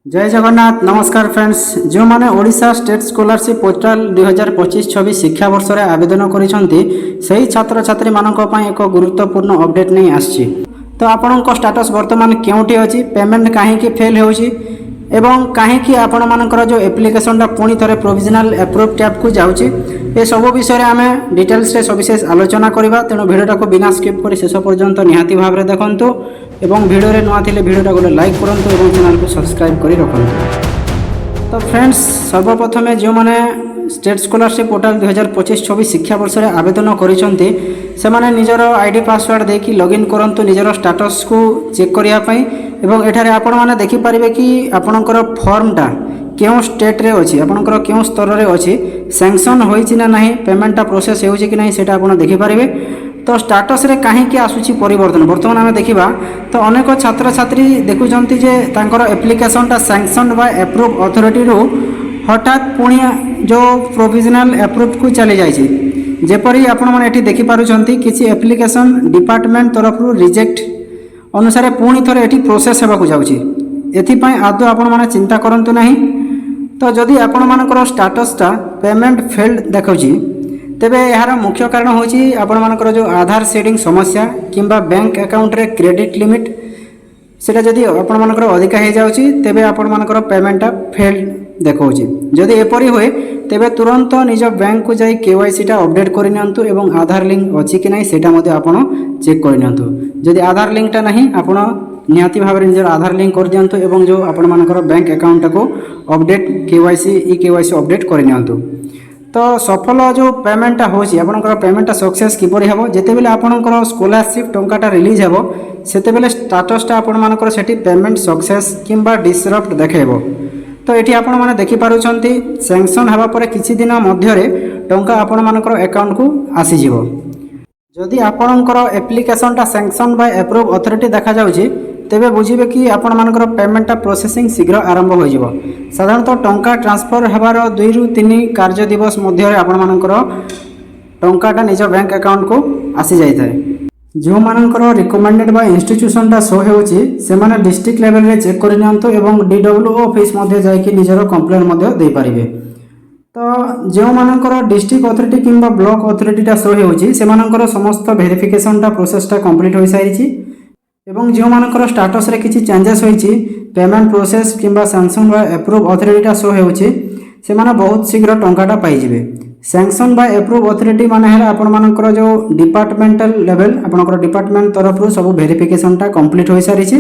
जय जगन्नाथ नमस्कार फ्रेंड्स। जो मैंने ओडिशा स्टेट स्कॉलरशिप पोर्टाल 2025-26 शिक्षा वर्ष रे आवेदन करिसेंती सही छात्र छात्री मानक पई एक गुरुत्वपूर्ण अपडेट नहीं आछि। तो आपनक स्टेटस वर्तमान केउठी अछि, पेमेंट काहे कि फेल होउछि एवं काहे कि आपण मानकर जो एप्लिकेशनटा पुणी थरे प्रोविजनल अप्रूव टैब को जाउछि, ए सब विषय रे आमे डिटेल्स रे सविशेष आलोचना करबा। तेणु भिडियोटा को बिना स्किप करी शेष पर्यंत निहाती भाव में देखंतु एवं भिडियो रे नुआ थिले भिडियोटा गोटे लाइक करंतु एवं चैनल को सब्सक्राइब करी रखंतु। तो फ्रेंड्स सर्वप्रथम जो मैंने स्टेट स्कॉलरशिप पोर्टाल 2025-26 शिक्षा वर्ष रे आवेदन करिसेंती से माने निजर आईडी पासवर्ड देकी लॉगिन करंतु निजर स्टेटस को चेक करिया पई एवं एठारे आपण माने देखि पारिबे कि आपणकर फॉर्मटा केउ स्टेट रे अछि, आपणकर केउ स्तर रे अछि, सैंक्शन होइछि ना नाही, पेमेंटटा प्रोसेस हेउछि कि नाही सेटा आपण देखि पारिबे। तो स्टेटस रे काहे कि आसुछि परिवर्तन वर्तमान आमे देखिबा। तो अनेक छात्र छात्री देखुचंती जे तांकर एप्लिकेशनटा सैंक्शन बाय अप्रूव अथॉरिटी रो हठात पुणी जो प्रोविजनल अप्रूव को चली जाइछि। जेपरि आपण माने एठी देखि पारुचंती किछि एप्लिकेशन डिपार्टमेंट तरफ रो रिजेक्ट अनुसार पुणी थरे एठी प्रोसेस हेबा को जाउछि। एथि पय आदौ आपण माने चिंता करंतु नाही। तो जदि आपण मानकर स्टेटसटा पेमेंट फेल्ड देखौछि तेबे यार मुख्य कारण होछि आपण मानकर जो आधार सेडिंग समस्या किंबा बैंक अकाउंट रे क्रेडिट लिमिट सेटा जदि आपण मानकर अधिका हे जाउछि तेबे आपण मानकर पेमेंटटा फेल्ड देखौछि। जदि एपरि होय तेबे तुरंत निज बैंक को जाई केवाईसी टा अपडेट करि नियंतु एवं आधार लिंक अछि कि नै सेटा मध्ये आपण चेक करि नियंतु। जदि आधार लिंक टा नाही आपण निहाती भाव में निजर आधार लिंक कर दियंतु एवं जो आपण मानकर बैंक अकाउंट को अपडेट केवाईसी केवाईसी अपडेट करि नियंतु। तो सफल जो पेमेंटा होछि आपनकर पेमेंटा सक्सेस किपरि हेबो जेतेबेले आपनकर स्कॉलरशिप टंकाटा रिलीज हेबो सेतेबेले स्टेटसटा आपण मानकर सेठी पेमेंट सक्सेस किंबा डिसरप्ट देखेबो। तो एठी आपण माने देखि पारुछंती सैंक्शन हेबा परे किछि दिन मध्य रे टंका आपण मानकर अकाउंट को आसी जिवो। जदि आपनकर एप्लिकेशनटा सैंक्शन बाय अप्रूव अथॉरिटी देखा जाउछि तेबे बुझिबे कि आपण मानकर पेमेंटटा प्रोसेसिंग शीघ्र आरंभ हो जिवो। साधारणतः टंका ट्रांसफर हेबार 2 रु 3 कार्य दिवस मध्य रे आपण मानकर टंकाटा निज बैंक अकाउंट को आसी जाय थाए। जो मानकर रिकमेंडेड बाय इंस्टीट्यूशनटा शो हेउछि से माने डिस्ट्रिक्ट लेवल रे चेक करि नियंतु एवं डीडब्ल्यूओ ऑफिस मध्य जाय कि निजर कंप्लेंट मध्य दे पारिबे। तो जो मानकर डिस्ट्रिक्ट अथॉरिटी किंबा ब्लॉक अथॉरिटीटा शो हेउछि से मानकर समस्त वेरिफिकेशनटा प्रोसेसटा कंप्लीट होई सारिछि एवं जो मानकर स्टेटस रे किछि चेंजेस होइछि पेमेंट प्रोसेस किंबा सैंक्शन बाय अप्रूव अथॉरिटीटा शो हेउछि से माने बहुत शीघ्र टंकाटा पाइ जिवे। सैंक्शन बाय अप्रूव अथॉरिटी माने है आपण मानकर जो डिपार्टमेंटल लेवल आपनकर डिपार्टमेंट तरफ रु सब वेरिफिकेशनटा कंप्लीट होई सारिछि,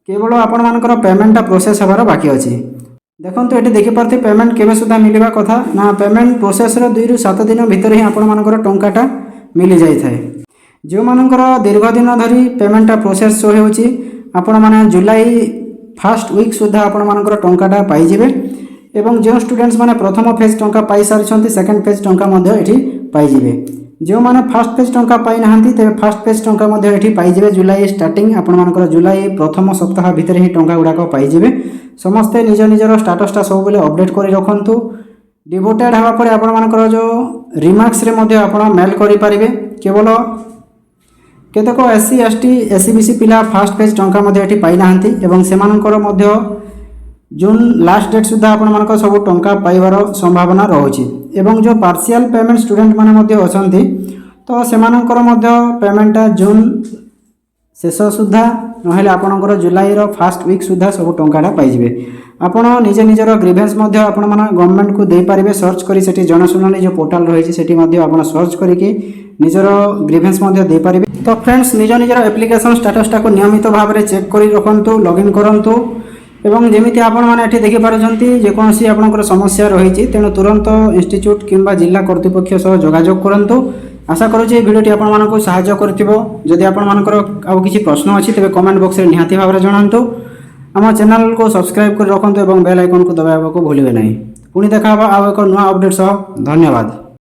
केवल आपण मानकर पेमेंटटा प्रोसेस हेबार बाकी अछि। देखंतु एठी देखि पारथि पेमेंट केबे सुधा मिलिबा कथा ना पेमेंट प्रोसेस रो 2 रु 7 दिन भीतर ही आपण मानकर टंकाटा मिली जाय थाए। जो मानकर दीर्घ दिन धरी पेमेंटटा प्रोसेस शो हेउछि आपण माने जुलाई फर्स्ट वीक सुधा आपण मानकर टंकाटा पाइ जिवे एवं जो स्टूडेंट्स माने प्रथम फेज टंका पाइ सारिछंती सेकंड फेज टंका मध्ये एठी पाइ जिवे। जो माने फर्स्ट फेज टंका पाइ नाहंती तेबे फर्स्ट फेज टंका मध्ये एठी पाइ जिवे। जुलाई स्टार्टिंग आपण मानकर जुलाई प्रथम सप्ताह भीतर ही टंका गुडा को पाइ जिवे। समस्त निज निजर स्टेटसटा सब बेले अपडेट करि रखंतु। डिवोटेड हवा परे आपण मानकर जो रिमार्क्स रे मध्ये आपण मेल करि पारिबे। केवल केतक एससी एसटी एससीबीसी पिला फर्स्ट फेज टंका मध्ये एठी पाइ नाहंती एवं सेमानकर मध्ये जून लास्ट डेट सुधा आपण मानकर सब टंका पाइबार संभावना रहुछि एवं जो पार्शियल पेमेंट स्टूडेंट माने मध्ये अछंती तो सेमानकर मध्ये पेमेंटटा जून शेष सुधा नहेले आपनकर जुलाई रो फर्स्ट वीक सुधा सब टंकाटा पाइ जिवे। आपण निज निजर ग्रीवेंस मध्ये आपण माने गवर्नमेंट को दे पारिबे सर्च करी सेठी जनसुनानी जो पोर्टल रहिछि सेठी मध्ये आपण सर्च करी कि निजर ग्रीवेंस मध्ये दे पारिबे। तो फ्रेंड्स निज निजर एप्लिकेशन स्टेटसटा को नियमित भाव में चेक करी रखंतु, लॉगिन करंतु एवं जेमिति आपण माने एठी देखि पारुछंती जे कोनसी आपनकर समस्या रहिछि तेनु तुरंत इंस्टीट्यूट किंबा जिला कर्तृपक्ष सह जोगाजोग करंतु। आशा करूछि भिडियोटी आपण मानकु सहाय्य करथिबो। जदि आपण मानकर आ किछि प्रश्न अछि तेबे कमेंट बॉक्स रे निहाती भाव में जणांतु। हम चैनल को सब्सक्राइब कर रखंतु एवं बेल आइकन को दबाइबाको भूलिबे नाही। पुणी देखा आ एक नुआ अपडेट सह। धन्यवाद।